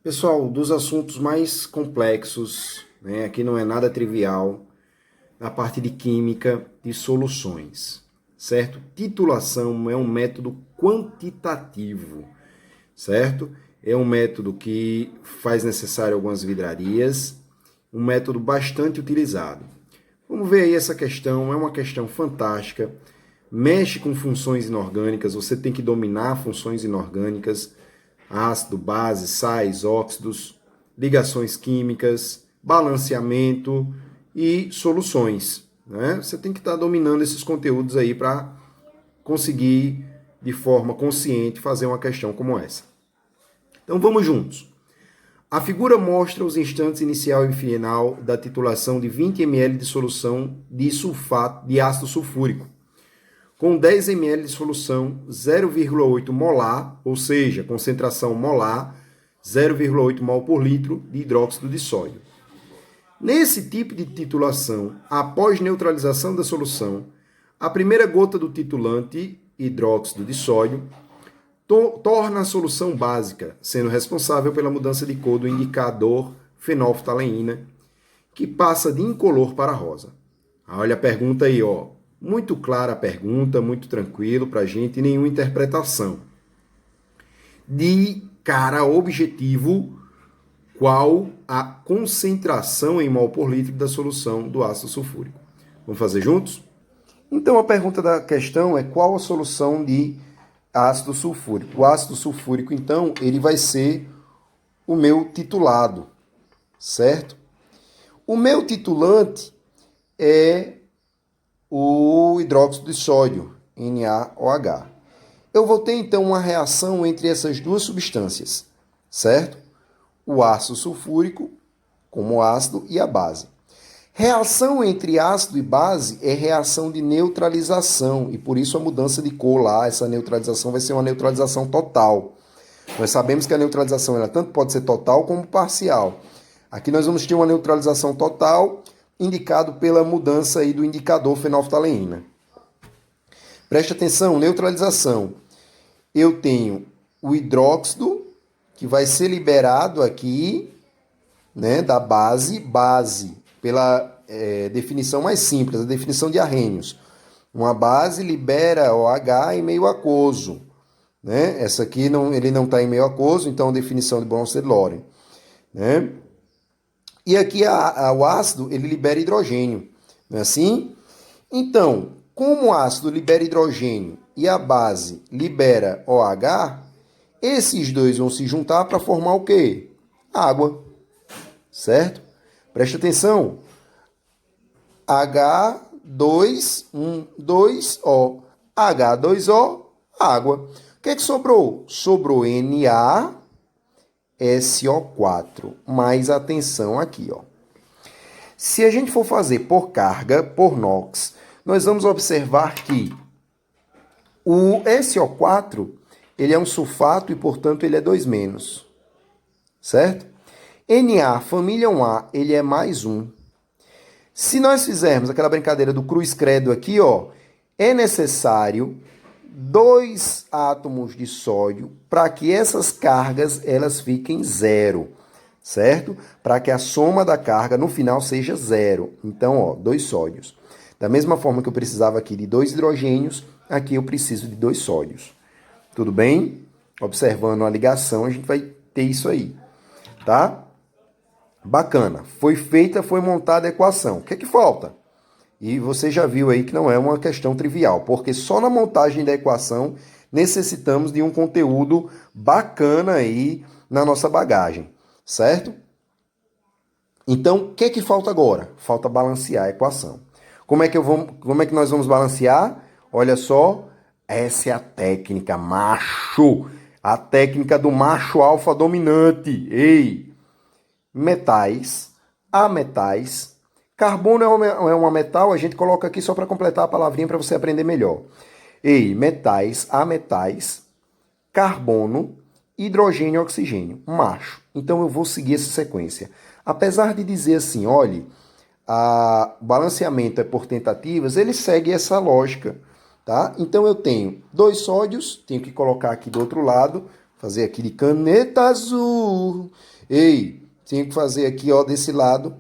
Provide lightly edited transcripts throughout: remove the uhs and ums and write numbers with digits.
Pessoal, dos assuntos mais complexos, né, aqui não é nada trivial, na parte de química de soluções, certo? Titulação é um método quantitativo, certo? É um método que faz necessário algumas vidrarias, um método bastante utilizado. Vamos ver aí essa questão, é uma questão fantástica, mexe com funções inorgânicas, você tem que dominar funções inorgânicas, ácido, base, sais, óxidos, ligações químicas, balanceamento e soluções, né? Você tem que estar dominando esses conteúdos aí para conseguir, de forma consciente, fazer uma questão como essa. Então vamos juntos. A figura mostra os instantes inicial e final da titulação de 20 ml de solução de sulfato de ácido sulfúrico, com 10 ml de solução 0,8 molar, ou seja, concentração molar 0,8 mol por litro de hidróxido de sódio. Nesse tipo de titulação, após neutralização da solução, a primeira gota do titulante, hidróxido de sódio, torna a solução básica, sendo responsável pela mudança de cor do indicador fenolftaleína, que passa de incolor para rosa. Olha a pergunta aí, ó. Muito clara a pergunta, muito tranquilo para a gente, nenhuma interpretação. De cara objetivo, qual a concentração em mol por litro da solução do ácido sulfúrico? Vamos fazer juntos? Então a pergunta da questão é qual a solução de ácido sulfúrico? O ácido sulfúrico, então, ele vai ser o meu titulado, certo? O meu titulante é o hidróxido de sódio, NaOH. Eu vou ter, então, uma reação entre essas duas substâncias, certo? O ácido sulfúrico, como ácido, e a base. Reação entre ácido e base é reação de neutralização, e por isso a mudança de cor lá, essa neutralização vai ser uma neutralização total. Nós sabemos que a neutralização ela tanto pode ser total como parcial. Aqui nós vamos ter uma neutralização total, indicado pela mudança aí do indicador fenolftaleína. Preste atenção, neutralização. Eu tenho o hidróxido, que vai ser liberado aqui, né, da base, pela definição mais simples, a definição de Arrhenius. Uma base libera OH em meio aquoso. Né? Essa aqui ele não está em meio aquoso, então a definição de Bronsted-Lawrence. Né? E aqui o ácido ele libera hidrogênio, não é assim? Então, como o ácido libera hidrogênio e a base libera OH, esses dois vão se juntar para formar o quê? Água, certo? Preste atenção. H2O. H2O, água. O que é que sobrou? Sobrou NaSO4. Mais atenção aqui, ó. Se a gente for fazer por carga, por NOx, nós vamos observar que o SO4, ele é um sulfato e, portanto, ele é 2-, certo? Na, família 1A, ele é +1. Se nós fizermos aquela brincadeira do cruz credo aqui, ó, é necessário 2 átomos de sódio para que essas cargas elas fiquem 0, certo? Para que a soma da carga no final seja 0. Então, ó, 2 sódios. Da mesma forma que eu precisava aqui de 2 hidrogênios, aqui eu preciso de 2 sódios. Tudo bem? Observando a ligação, a gente vai ter isso aí, tá? Bacana. Foi montada a equação. O que é que falta? E você já viu aí que não é uma questão trivial, porque só na montagem da equação necessitamos de um conteúdo bacana aí na nossa bagagem, certo? Então, o que é que falta agora? Falta balancear a equação. Como é que nós vamos balancear? Olha só, essa é a técnica macho, a técnica do macho alfa dominante. Ei! Metais, ametais. Carbono é uma metal, a gente coloca aqui só para completar a palavrinha para você aprender melhor. Ei, metais, ametais, carbono, hidrogênio e oxigênio, macho. Então eu vou seguir essa sequência. Apesar de dizer assim, olhe, o balanceamento é por tentativas, ele segue essa lógica, tá? Então eu tenho 2 sódios, tenho que colocar aqui do outro lado, fazer aqui de caneta azul. Ei, tenho que fazer aqui, ó, desse lado,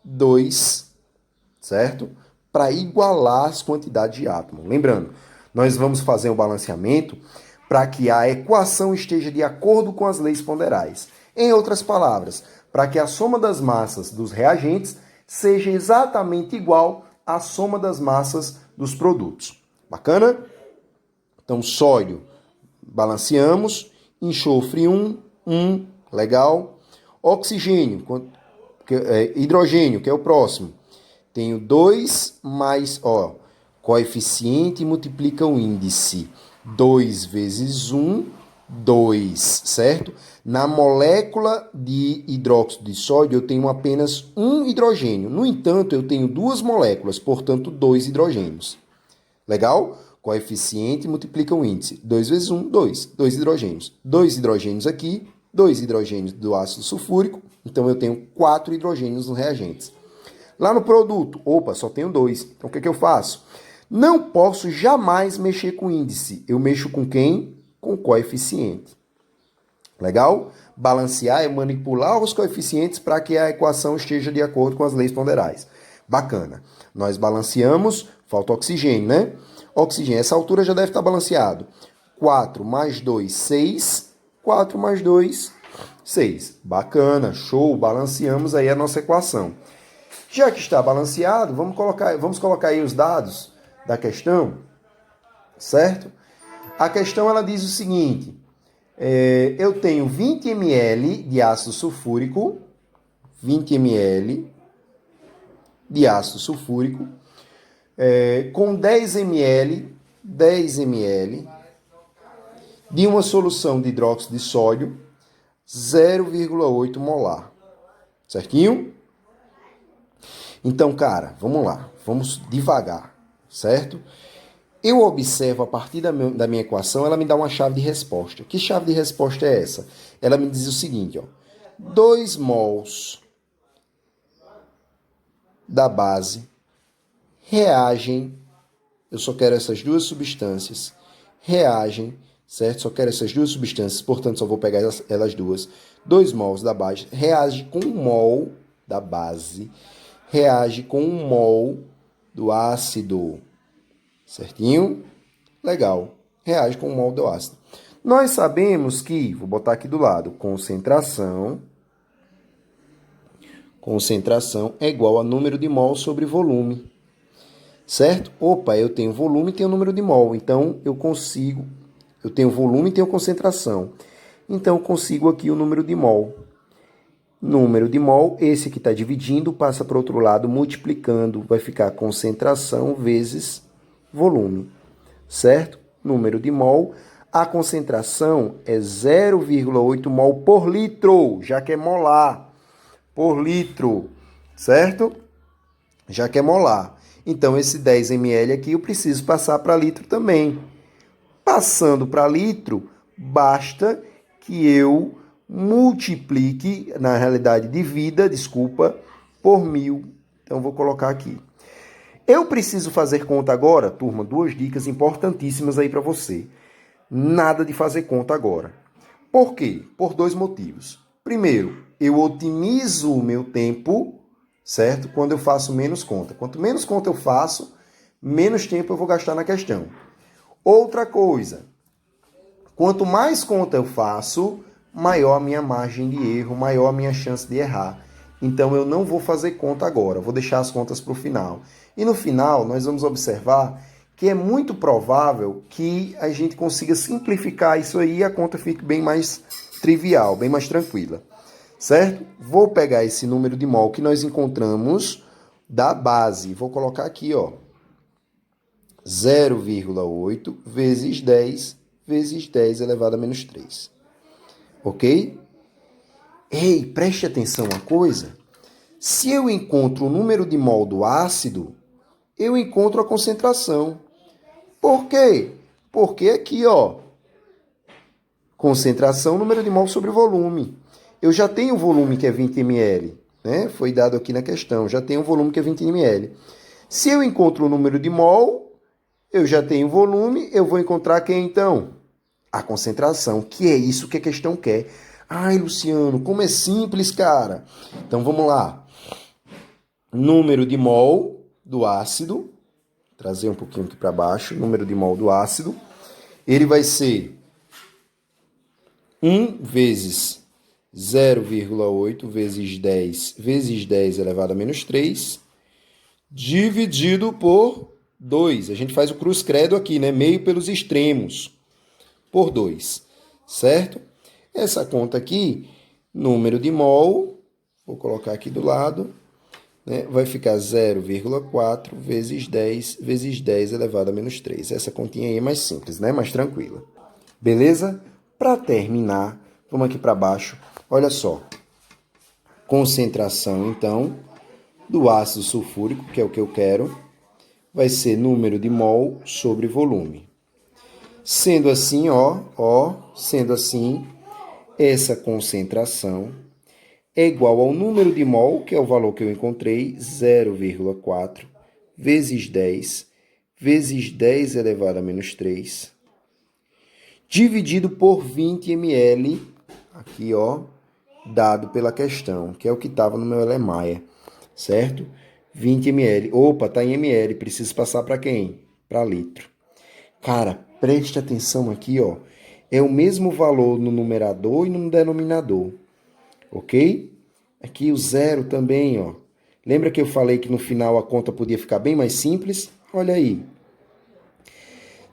2, certo? Para igualar as quantidades de átomos. Lembrando, nós vamos fazer um balanceamento para que a equação esteja de acordo com as leis ponderais. Em outras palavras, para que a soma das massas dos reagentes seja exatamente igual à soma das massas dos produtos. Bacana? Então, sódio, balanceamos. Enxofre 1, legal. Oxigênio, hidrogênio, que é o próximo. Tenho 2 mais, ó, coeficiente multiplica o índice. 2 vezes 1, 2, certo? Na molécula de hidróxido de sódio, eu tenho apenas um hidrogênio. No entanto, eu tenho duas moléculas, portanto, 2 hidrogênios. Legal? Coeficiente multiplica o índice. 2 vezes 1, 2. 2 hidrogênios. 2 hidrogênios aqui, 2 hidrogênios do ácido sulfúrico. Então, eu tenho 4 hidrogênios nos reagentes. Lá no produto, opa, só tenho 2. Então, o que eu faço? Não posso jamais mexer com índice. Eu mexo com quem? Com coeficiente. Legal? Balancear é manipular os coeficientes para que a equação esteja de acordo com as leis ponderais. Bacana. Nós balanceamos, falta oxigênio, né? Oxigênio, essa altura já deve estar balanceado. 4 mais 2, 6. 4 mais 2, 6. Bacana, show. Balanceamos aí a nossa equação. Já que está balanceado, vamos colocar aí os dados da questão, certo? A questão ela diz o seguinte, eu tenho 20 ml de ácido sulfúrico, 20 ml de ácido sulfúrico, com 10 ml de uma solução de hidróxido de sódio, 0,8 molar, certinho? Então, cara, vamos lá, vamos devagar, certo? Eu observo a partir da minha equação, ela me dá uma chave de resposta. Que chave de resposta é essa? Ela me diz o seguinte, ó, 2 mols da base reagem, eu só quero essas duas substâncias, reagem, certo? Só quero essas duas substâncias, portanto, só vou pegar elas duas. 2 mols da base reage com 1 mol da base, reage com 1 mol do ácido, certinho? Legal. Reage com 1 mol do ácido. Nós sabemos que, vou botar aqui do lado, concentração é igual a número de mol sobre volume, certo? Opa, eu tenho volume e tenho número de mol, então eu tenho volume e tenho concentração. Então eu consigo aqui o número de mol. Número de mol, esse que está dividindo, passa para o outro lado, multiplicando, vai ficar concentração vezes volume, certo? Número de mol, a concentração é 0,8 mol por litro, já que é molar, por litro, certo? Já que é molar. Então, esse 10 ml aqui eu preciso passar para litro também. Passando para litro, basta que eu multiplique, na realidade divida, por 1000. Então, vou colocar aqui. Eu preciso fazer conta agora? Turma, 2 dicas importantíssimas aí para você. Nada de fazer conta agora. Por quê? Por 2 motivos. Primeiro, eu otimizo o meu tempo, certo? Quando eu faço menos conta. Quanto menos conta eu faço, menos tempo eu vou gastar na questão. Outra coisa, quanto mais conta eu faço, maior a minha margem de erro, maior a minha chance de errar. Então, eu não vou fazer conta agora, vou deixar as contas para o final. E no final, nós vamos observar que é muito provável que a gente consiga simplificar isso aí e a conta fique bem mais trivial, bem mais tranquila. Certo? Vou pegar esse número de mol que nós encontramos da base. Vou colocar aqui, ó, 0,8 vezes 10 elevado a menos 3. Ok? Ei, preste atenção uma coisa. Se eu encontro o número de mol do ácido, eu encontro a concentração. Por quê? Porque aqui, ó, concentração, número de mol sobre volume. Eu já tenho o volume que é 20 ml, né? Foi dado aqui na questão. Já tenho o volume que é 20 ml. Se eu encontro o número de mol, eu já tenho o volume, eu vou encontrar quem então? A concentração, que é isso que a questão quer. Ai, Luciano, como é simples, cara. Então vamos lá. Número de mol do ácido, trazer um pouquinho aqui para baixo, número de mol do ácido, ele vai ser 1 vezes 0,8 vezes 10 elevado a menos 3, dividido por 2. A gente faz o cruz credo aqui, né? Meio pelos extremos, por 2, certo? Essa conta aqui, número de mol, vou colocar aqui do lado, né? Vai ficar 0,4 vezes 10 elevado a menos 3. Essa continha aí é mais simples, né? Mais tranquila. Beleza? Para terminar, vamos aqui para baixo. Olha só. Concentração, então, do ácido sulfúrico, que é o que eu quero, vai ser número de mol sobre volume. Sendo assim, sendo assim, essa concentração é igual ao número de mol, que é o valor que eu encontrei, 0,4 vezes 10 elevado a menos 3, dividido por 20 ml, aqui, dado pela questão, que é o que estava no meu Elemaia, certo? 20 ml. Opa, tá em ml, preciso passar para quem? Para litro. Cara, preste atenção aqui, é o mesmo valor no numerador e no denominador, ok? Aqui o zero também, Lembra que eu falei que no final a conta podia ficar bem mais simples? Olha aí.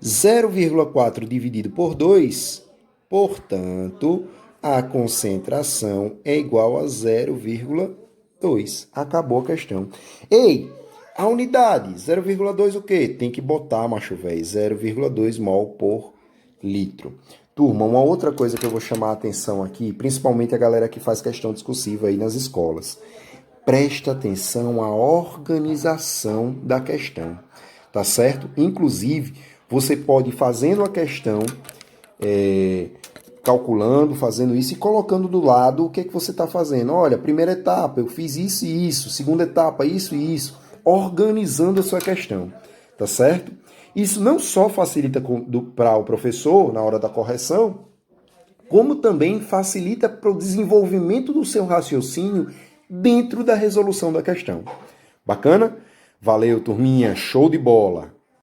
0,4 dividido por 2, portanto, a concentração é igual a 0,2. Acabou a questão. Ei, a unidade, 0,2 o quê? Tem que botar, macho velho, 0,2 mol por litro. Turma, uma outra coisa que eu vou chamar a atenção aqui, principalmente a galera que faz questão discursiva aí nas escolas. Presta atenção à organização da questão, tá certo? Inclusive, você pode ir fazendo a questão, calculando, fazendo isso e colocando do lado o que você está fazendo. Olha, primeira etapa, eu fiz isso e isso. Segunda etapa, isso e isso. Organizando a sua questão, tá certo? Isso não só facilita para o professor na hora da correção, como também facilita para o desenvolvimento do seu raciocínio dentro da resolução da questão. Bacana? Valeu, turminha. Show de bola!